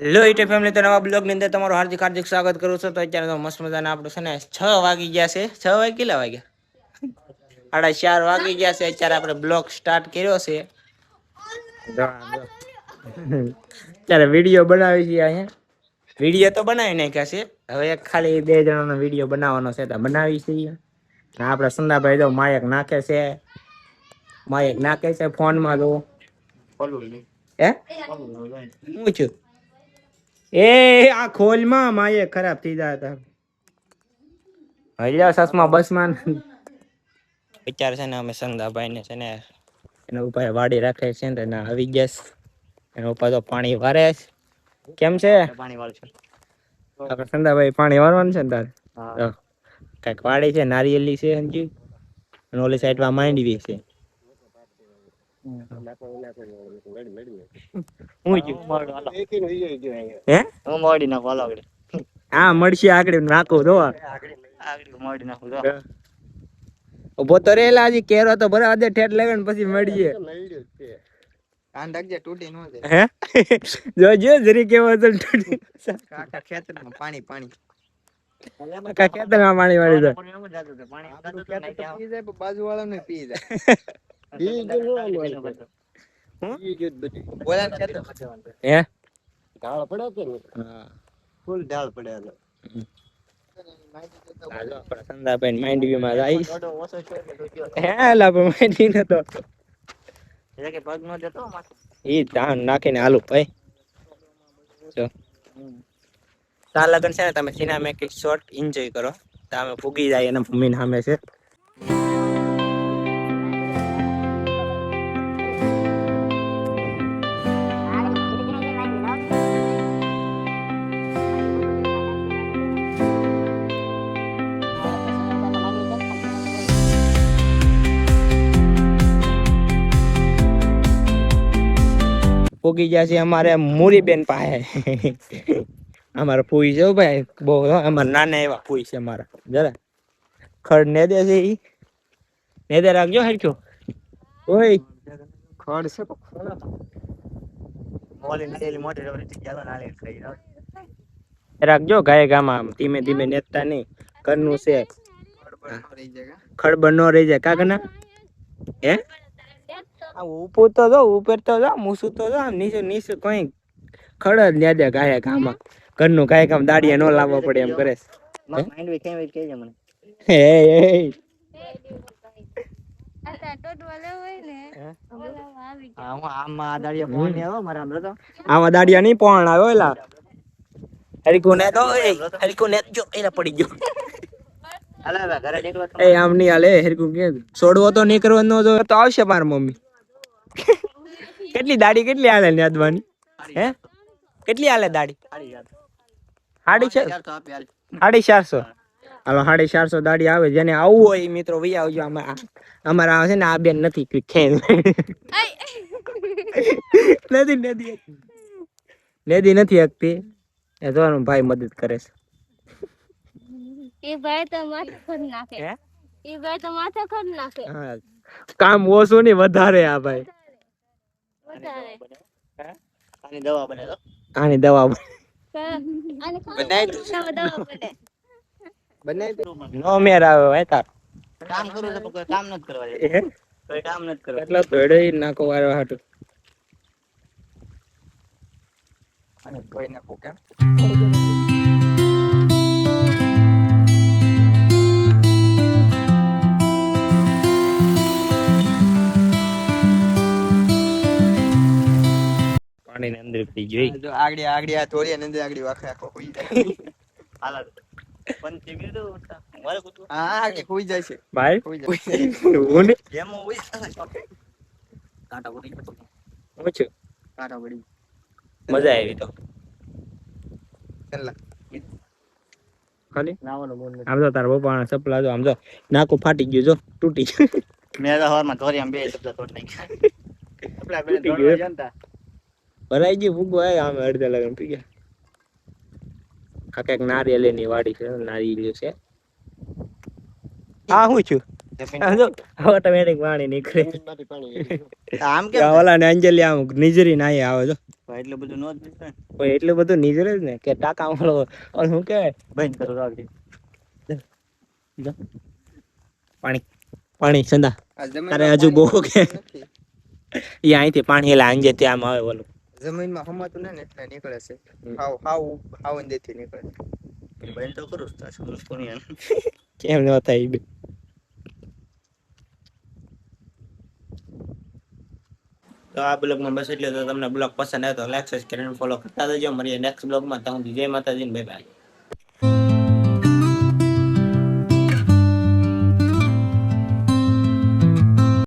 Hello YouTube family, તો નવા blog ની અંદર તમારું હાર્દિક હાર્દિક સ્વાગત કરું છું. તો અત્યારે તો મસ્ત મજાના આપણું છે ને 6 વાગી ગયા છે. 6 વાગે કેટલા વાગ્યા? 4:30 વાગી ગયા છે. અત્યારે આપણે બ્લોગ સ્ટાર્ટ કર્યો છે. અત્યારે વિડીયો બનાવી છીએ. અહીંયા વિડીયો તો બનાવી નાખ્યા છે. હવે ખાલી 2 જણાનો વિડીયો બનાવવાનો છે, તો બનાવી છીએ. આપડે સંદાભાઈ તો માયક નાખે છે. માયક નાખે છે ફોનમાં. તો હે હું છું એ આ ખોલમાં માયક ખરાબ થઈ જાય હતા. હરિયા સસમાં બસમાં વિચાર છે ને અમે સંદાભાઈ ને છે ને એના ઉપર વાડી રાખે છે ને આવી ગયા. એના ઉપર તો પાણી વારે. કેમ છે પાણી વાળશે? આપણે સંદાભાઈ પાણી વારવાનું છે ને તારે? હા, કઈક વાડી છે, નારિયેલી છે સમજી. અને ઓલી સાઈડ માં માંડવી છે. હા મળશે આગળ નાખો તો ઉભો તો રેલા હજી કેરો તો ભરા દે ઠેઠ લગે ને પછી મળીએ. હે જોજો જરી કેવો તો કાકા ખેતરમાં પાણી પાણી કાકા ખેતરમાં પાણી વાળી જાય. બાજુ વાળા ને પી જાય. હે ઢાળ પડે હા ફૂલ ઢાળ પડે. સંદાભાઈ માંડવી માં આવીશ. હે લા માંડવી નતો કે પગ નો જતો ઈ ધાન નાખીને હાલું ભાઈ. જો તાર લગન છે ને તમે સિનેમેટિક શોટ એન્જોય કરો. તમે ફૂગી જાય એના મમ્મી સામે છે. પોગી ગયા છે અમારે મૂરી બેન પાસે. અમારા ફૂઈ છે ભાઈ બહુ. અમારા નાના એવા ફૂઈ છે અમારા. જરા ખડ ને દે છે ઈ ને દે રાખજો હરખ્યો. ઓય ખડ છે રાખજો ગાય ગામાં ધીમે ધીમે નેતા નહીં. ઘરનું છે ખડબર નો રહી જાય કાકના. હે ઉપર તો જો ઉપર તો જો મૂસું તો જો નીચે નીચે કઈ ખડ જ લ્યા દે ગાય ગામાં. ઘરનું ગાય કામ દાડિયા નો લાવવા પડે એમ કરે. આમાં દાડિયા નહીં પણ આવ્યો એલા હરિકુ ને તો હરિકુ ને જો એલા પડી ગયો. એ આમ નહીં હાલે હરિકુ કે છોડવો તો નહીં કરવાનો તો આવશે માર મમ્મી. કેટલી દાડી કેટલી હાલે યાદવાની? હે કેટલી હાલે દાડી? 450. હાલો 450 દાડી આવે. જેને આવવું હોય મિત્રો વહી આવજો. અમારા છે ને આ બેન નથી નદી નથી હકતી એ જોવાનું ભાઈ મદદ કરે છે. એ ભાઈ તો માથે ખડ નાખે. એ ભાઈ તો માથે ખડ નાખે. હા કામ ઓછું નહીં વધારે. આ ભાઈ આની દવા બને તો આની દવા બનાવી નો મેર આવે ભાઈ. તાર કામ કરું તો કોઈ કામ નથી કરવા દે. કોઈ કામ નથી કરવા એટલે ધોડે નાખો વારવા હાટું. અને કોઈ નાખો કેમ પાણી ની અંદર પી ગઈ. જો આગળી આગળી આ તોરી ની અંદર આગળી વાખે આખો હોઈ જાય. હાલા પણ ટીવી તો મારે કુતું હા કે હોઈ જાય છે ભાઈ. હોઈ જાય ઓને કેમ હોય કાંટા પડી ગયો. હું છું કાંટા પડી મજા આવી તો ખાલી આમ તો તારા પપ્પા ચપલા જો આમ જો નાકું ફાટી ગયું જો તૂટી ગયું. મેં તો હવારમાં ધોરી આમ બે ચપલા તોડ નાખ્યા. તૂટી ગયું ભરાઈ ગયું ફૂગો આય આમ અડધા લગન પી ગયા. આ કઈક નારિયેળ ની વાડી છે. નારિયેળ છે આ હું છું ઓટોમેટિક પાણી નીકળે જમીનમાંથી પાણી નીકળે. આમ કેમ ત્યાં ઓલા ને અંજલિ આમ નીજરી નાઈ આવે જો થાય? એટલું બધું નો જ નીકળે. ઓય એટલું બધું નીજરે જ ને કે ટાકા વાળો ઓલું શું કહેવાય બંધ કરો રાખી. પાણી પાણી સંદા આ તારે જમીનમાં હજુ બહુ પાણી કે નથી. ઈ અહીંથી પાણી એલા અંજે ત્યાં આવે ઓલું જમીનમાં હમાતું ને એટલે નીકળે છે. હાવ હાવ હાવ અંદરથી નીકળે. બંધ તો કરું છું. કેમ ન થાય ઈ બે તો આ બ્લોગમાં બસ એટલે તો તમને બ્લોગ પસંદ આવે તો લાઈક સબસ્ક્રાઇબ ફોલો કરતા જજો મળીએ નેક્સ્ટ બ્લોગમાં ત્યાં સુધી જય માતાજી ને બાય બાય